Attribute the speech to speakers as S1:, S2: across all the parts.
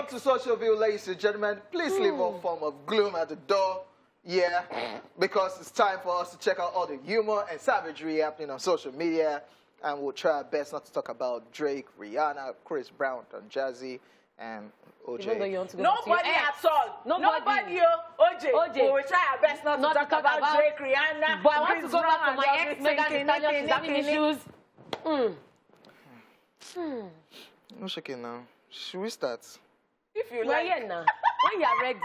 S1: Welcome to Social Ville, ladies and gentlemen. Please leave all form of gloom at the door. Yeah, because it's time for us to check out all the humor and savagery happening on social media. And we'll try our best not to talk about Drake, Rihanna, Chris Brown, and Jazzy, and OJ.
S2: Nobody at all. Nobody, OJ. We will try our best not to talk about Drake, Rihanna.
S3: But I want to go back to my ex Megan Thee Stallion. Is having issues.
S1: No shaking now. Should we start?
S2: If you like.
S3: Now. When you are ready.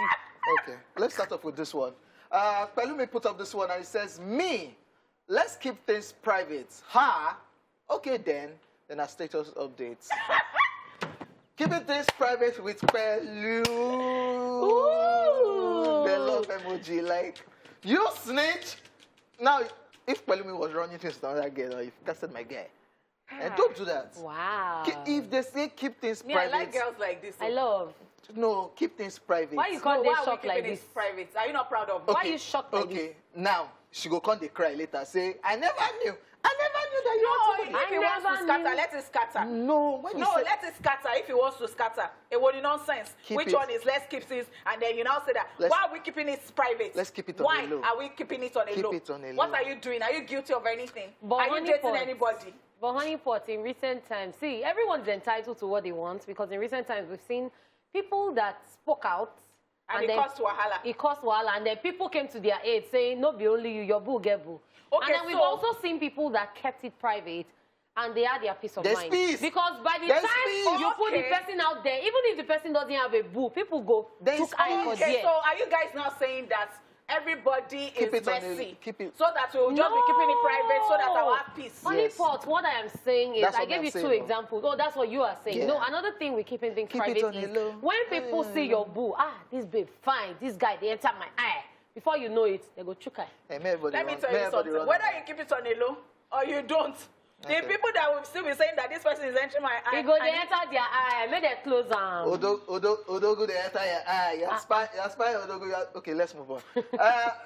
S1: Okay, let's start off with this one. Pelumi put up this one and it says, me, let's keep things private. Ha! Okay then our status updates. Keeping things private with Pelu. The love emoji, like, you snitch. Now, if Pelumi was running things to another girl, or if you casted my guy, and don't do that.
S3: Wow.
S1: If they say keep things private.
S2: I like girls like this.
S3: I love.
S1: No, keep things private.
S3: Why you call this shocked like this?
S2: Private? Are you not proud of me?
S1: Okay.
S3: Why are you shocked like this?
S1: Okay, now she go come they cry later. Say, I never knew that you want to.
S2: If he wants to scatter, let it scatter.
S1: No,
S2: let it scatter. If he wants to scatter, it would be nonsense. Which one is let's keep this? And then you now say that. Why are we keeping it private?
S1: Let's keep it on a low.
S2: Why are we keeping it on a low?
S1: Keep it on a low.
S2: What are you doing? Are you guilty of anything?
S3: But
S2: are you dating anybody?
S3: But honeypot, in recent times, see, everyone's entitled to what they want because in recent times we've seen people that spoke out.
S2: And it caused wahala.
S3: It caused wahala. And then people came to their aid saying, no, be only you, your boo, get boo.
S2: Okay,
S3: and then we've also seen people that kept it private and they had their peace of mind.
S1: Peace.
S3: Because by the time you put the person out there, even if the person todoesn't have a boo, people go took eye for there.
S2: So are you guys now saying that everybody is messy?
S1: Keep it.
S2: So that we'll just be keeping it private so that I'll have peace.
S3: Honeypot, what I am saying is, I gave you two examples. Oh, that's what you are saying.
S1: Yeah.
S3: No, another thing with keeping things private is when people see your boo, this babe, fine, this guy, they enter my eye. Before you know it, they go chukai.
S1: Hey,
S2: let me tell you something. Whether you keep it on a low or you don't, the people that will still be saying that this person is entering my eye.
S3: They go, they enter their eye. Make them close them.
S1: Odogo, they enter your eye. You aspire, Odogo. Okay, let's move on.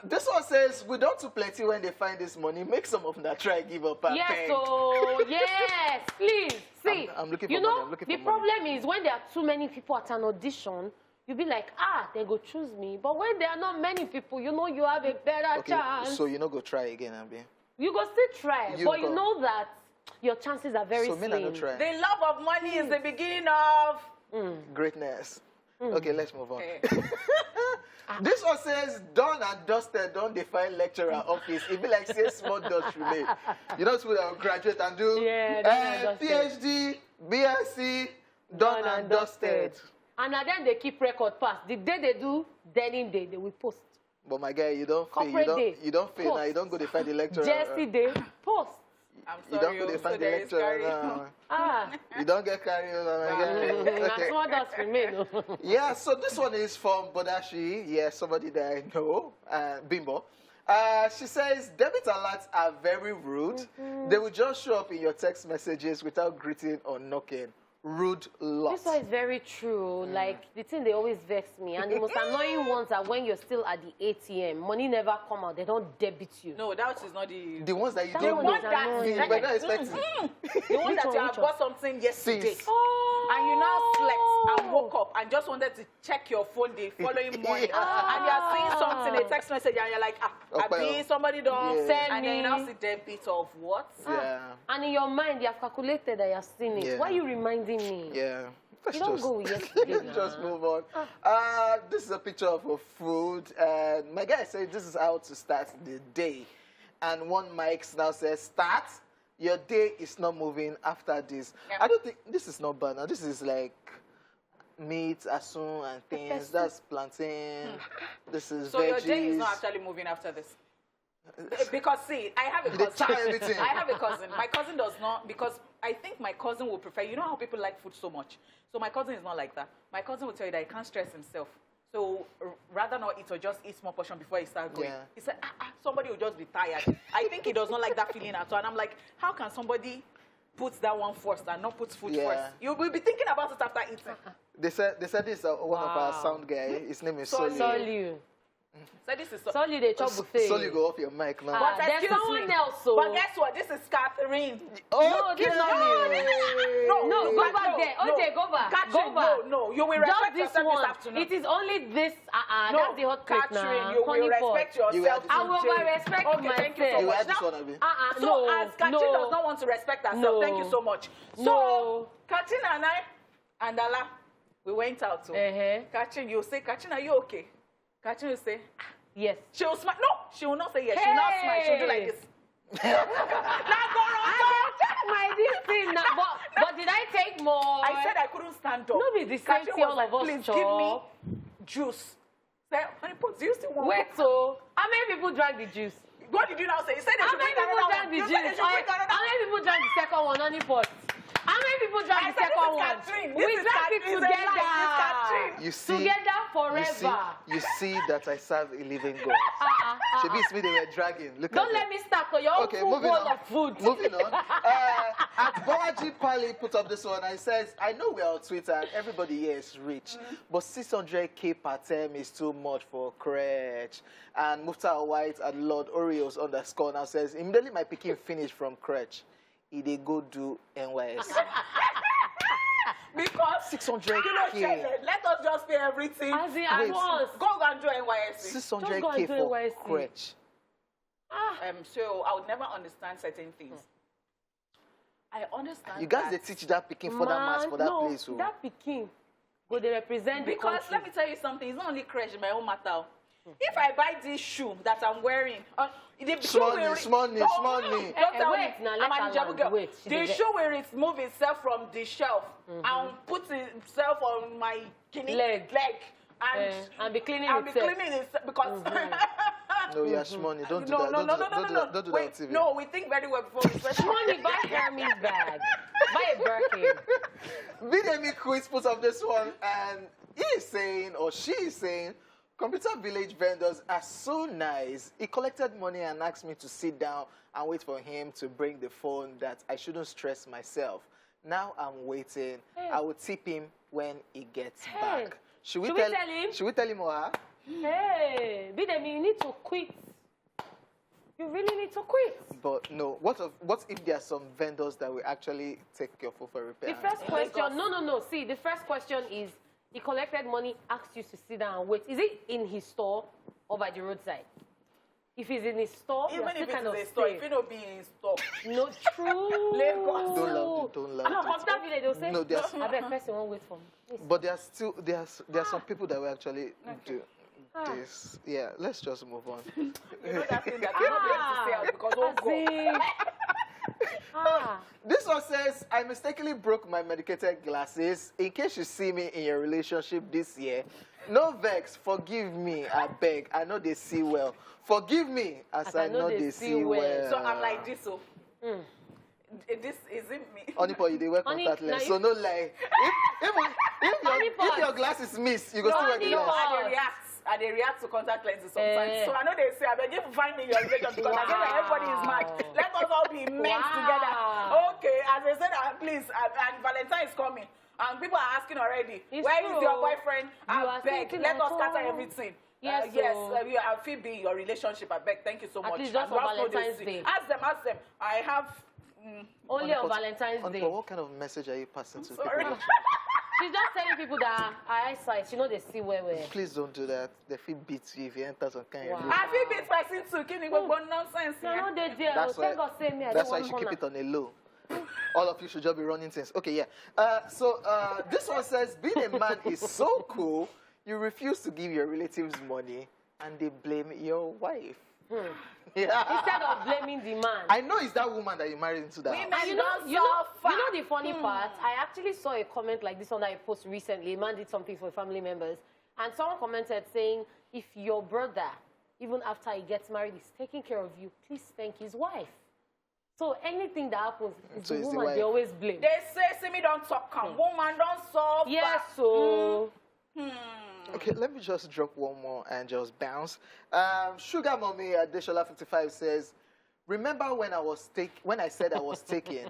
S1: This one says, we don't too plenty when they find this money. Make some of them that try give up.
S3: Yes, so, yes, please. See,
S1: I'm looking for
S3: you know,
S1: money. I'm looking
S3: the
S1: for
S3: problem is when there are too many people at an audition, you'll be like, they go choose me. But when there are not many people, you know you have a better chance.
S1: So you know go try again, Abi.
S3: You go still try, but you know that your chances are very slim.
S2: The love of money is the beginning of
S1: greatness. Okay, let's move on. This one says, done and dusted, don't define lecturer office. It be like say small dust relay. You know school that will graduate and do PhD, BSc, done and dusted.
S3: And then they keep record pass. The day they do, then in day they will post.
S1: But my guy, you don't fail. You don't fail now. You don't go to find the lecturer.
S3: Jesse day, post.
S2: I'm sorry,
S1: you don't go to find the lecturer now. You don't get carried on.
S3: That's what does remain.
S1: Yeah, so this one is from Bodashi. Yeah, somebody that I know, Bimbo. She says, debit alerts are very rude. They will just show up in your text messages without greeting or knocking. Rude lot.
S3: This one is very true. Like, the thing they always vex me. And the most annoying ones are when you're still at the ATM. Money never come out. They don't debit you.
S2: No, that is not the...
S1: The ones that you
S3: that
S1: don't know.
S3: You
S1: were not expecting.
S2: The one that you have bought something yesterday. And you now slept and woke up and just wanted to check your phone the following morning. And you are seeing something, a text message, and you're like, somebody don't send and then you now see debit of what?
S1: Yeah.
S3: And in your mind, you have calculated that you have seen it. Why are you reminding me?
S1: Yeah.
S3: You don't go yesterday.
S1: Just move on. This is a picture of a food. And my guy said this is how to start the day. And one mic now says, start. Your day is not moving after this. Yep. I don't think this is not bad. Now this is like meat, asun, and things. That's plantain. This is
S2: so veggies. Your day is not actually moving after this. Because see, I have a cousin. I have a cousin. My cousin does not, because I think my cousin will prefer. You know how people like food so much. So my cousin is not like that. My cousin will tell you that he can't stress himself. So rather not eat or just eat small portion before he starts going. He said, somebody will just be tired. I think he does not like that feeling at all. And I'm like, how can somebody put that one first and not put food first? You will be thinking about it after eating.
S1: They said this one of our sound guy. His name is Soliu.
S2: So this is
S3: Solely they chop buffet.
S1: Solely go off your mic now.
S2: But
S3: There's
S2: excuse
S3: someone
S2: me.
S3: else, so.
S2: But guess what? This is Catherine.
S3: No, this is not me. No, go back there. Okay, go back.
S2: Catherine,
S3: Go back.
S2: No, you will
S3: Just
S2: respect
S3: this
S2: yourself
S3: one.
S2: this afternoon.
S3: It is only this.
S2: No,
S3: That's the hot plate
S2: Catherine,
S3: now.
S2: you will
S3: Honey pot.
S2: respect yourself.
S1: I
S3: will
S2: today.
S3: respect
S2: Okay, thank you so
S3: myself.
S1: You
S2: much.
S1: had this
S2: Now,
S1: one, Abi?
S2: so
S3: No,
S2: as Catherine
S3: no.
S2: does not want to respect herself,
S3: No.
S2: thank you so much. So
S3: No.
S2: Catherine and I and Allah, we went out. So Catherine, you say, Catherine, are you okay? Catherine will say,
S3: Yes.
S2: she will smile. No, she will not say yes. She will not smile. She will do like this. Now go
S3: I check my this thing now, but did I take more?
S2: I said I couldn't stand up.
S3: No be the same
S2: Catherine
S3: thing
S2: was
S3: all
S2: like,
S3: of us
S2: please
S3: chop.
S2: give me juice. Say, honey, do you still want?
S3: Wait, so how many people drank the juice?
S2: What did you now say? You said they
S3: How
S2: should
S3: many
S2: bring
S3: people
S2: another
S3: drank
S2: one.
S3: the
S2: You
S3: juice?
S2: said they should bring another
S3: How
S2: one.
S3: many people drank the second one, honey pot? How many people drank
S2: I
S3: the
S2: said,
S3: second
S2: this is
S3: one?
S2: Catherine.
S3: We
S2: This is
S3: drank it
S2: Catherine. It's a lie. It's
S3: together.
S2: Catherine.
S1: You see,
S3: Together forever.
S1: you see that I serve a living God. Should be me they were dragging. Look
S3: Don't
S1: at
S3: let
S1: them.
S3: me start for your own
S1: Okay,
S3: full
S1: moving
S3: bowl
S1: on.
S3: of food.
S1: Moving on. Boaji Pali put up this one and he says, I know we're on Twitter and everybody here is rich, but 600K per term is too much for crèche. And Mufta White at Lord Oreos _ now says, immediately my picking finished from crèche, he dey go do NYS.
S2: Because
S1: 600K.
S2: let us just pay everything.
S3: As in,
S2: and
S3: at once.
S2: Go and do NYSC.
S1: 600K
S3: do
S1: for
S3: NYSC.
S1: crèche.
S2: So I would never understand certain things. I understand.
S1: You guys,
S2: that.
S1: they teach that picking for that mass for that
S3: no,
S1: place. Oh.
S3: that Peking, go they represent the
S2: Because
S3: country.
S2: let me tell you something, it's not only crash in my own matter. If I buy this shoe that I'm wearing, the shoe will
S1: small knee.
S2: Don't tell
S3: wait,
S2: me.
S3: now
S2: I'm
S3: let
S2: an
S3: her
S2: Ijabu
S3: land.
S2: girl.
S3: Wait, she
S2: The
S3: dey
S2: shoe will remove itself from the shelf and put itself on my
S3: Leg. And be cleaning
S2: I'll be
S3: itself.
S2: cleaning it because
S1: No, yeah, Shmoney, don't do that.
S2: no.
S1: Don't do that
S2: Wait,
S1: on TV.
S2: no, we think very well before we press.
S3: Money, buy Hermes bag. Buy a Birkin.
S1: Bidemi Quiz put up this one, and he is saying, or she is saying, Computer Village vendors are so nice. He collected money and asked me to sit down and wait for him to bring the phone that I shouldn't stress myself. Now I'm waiting.
S3: Hey.
S1: I will tip him when he gets
S3: Hey.
S1: back. Should we
S3: Should
S1: tell
S3: we tell him?
S1: Should we tell him or her?
S3: Hey, Bidemi, you need to quit. You really need to quit.
S1: But no, what if there are some vendors that will actually take your phone for repair?
S3: The first question, no. See, the first question is, he collected money, asked you to sit down and wait. Is it in his store or by the roadside? If he's in his store,
S2: Even
S3: you're
S2: if
S3: still
S2: it's
S3: kind
S2: in
S3: of
S2: a store,
S3: safe.
S2: if it don't be in store.
S3: No, true.
S2: Lagos.
S1: Don't lie.
S3: No, Computer Village, they'll say,
S1: No, there's-
S3: I bet person won't wait for me. Please.
S1: But there are some people that will actually do this. Yeah, let's just move on.
S2: You know that thing that you're not going to say out because oh God.
S1: This one says, I mistakenly broke my medicated glasses. In case you see me in your relationship this year, no vex, forgive me, I beg. I know they see well. Forgive me as I know they see well.
S2: So I'm like this, so. This isn't me.
S1: Honey, boy, they wear
S3: Honey,
S1: contact
S3: now
S1: lens,
S3: you-
S1: so no lie. If your glasses miss, you go still wear the
S3: Honey,
S1: lens.
S2: I they react to contact lenses sometimes. So I know they say, I beg you to find me your relationship because I know that everybody is mad. Let us all be men together. Okay, as I said, please, and Valentine is coming. And people are asking already,
S3: It's
S2: where is
S3: true.
S2: your boyfriend? I
S3: are
S2: beg,
S3: thinking
S2: let
S3: at
S2: us scatter
S3: all.
S2: everything.
S3: Yes,
S2: yes,
S3: so-
S2: I feel be your relationship. I beg, thank you so much.
S3: least just
S2: And
S3: on
S2: you have to
S3: Valentine's
S2: see.
S3: Day.
S2: Ask them. I have.
S3: Only on Valentine's
S1: Honey,
S3: Day.
S1: but what kind of message are you passing to
S2: Sorry.
S1: people?
S3: She's just telling people that her eyesight, they see where we're.
S1: Please don't do that. They feel beat you if you enter some kind of
S3: Wow.
S2: I feel bit person too. Can you go nonsense?
S3: No,
S2: Yeah?
S3: no, they there.
S1: That's
S3: Thank
S1: why-
S3: God, say me. I
S1: That's
S3: don't
S1: why you
S3: want
S1: should keep
S3: honor.
S1: it on a low. All of you should just be running things. Okay, yeah. So this one says, being a man is so cool, you refuse to give your relatives money and they blame your wife. Yeah.
S3: Instead of blaming the man.
S1: I know it's that woman that you married into that
S2: Women
S1: house.
S3: And you know the funny part? I actually saw a comment like this one that I posted recently. A man did something for family members. And someone commented saying, if your brother, even after he gets married, is taking care of you, please thank his wife. So anything that happens, it's
S1: So
S3: the
S1: it's the
S3: woman
S1: wife.
S3: they always blame.
S2: They say, see me don't talk, come. Woman don't solve.
S3: Yes, so...
S1: Okay, let me just drop one more and just bounce. Sugar Mommy Adeshola 55 says, remember when I said I was taken,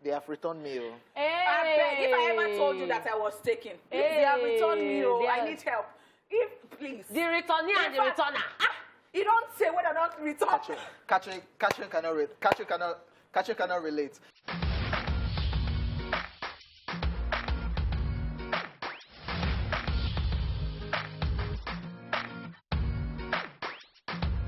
S1: they have returned me. Oh.
S3: Hey.
S2: I beg, if I ever told you that I was taken, please, they have returned me. Oh,
S3: They
S2: I
S3: are-
S2: need help. If, please.
S3: The returnee and the returner.
S2: You don't say whether or not return.
S1: Catching cannot relate.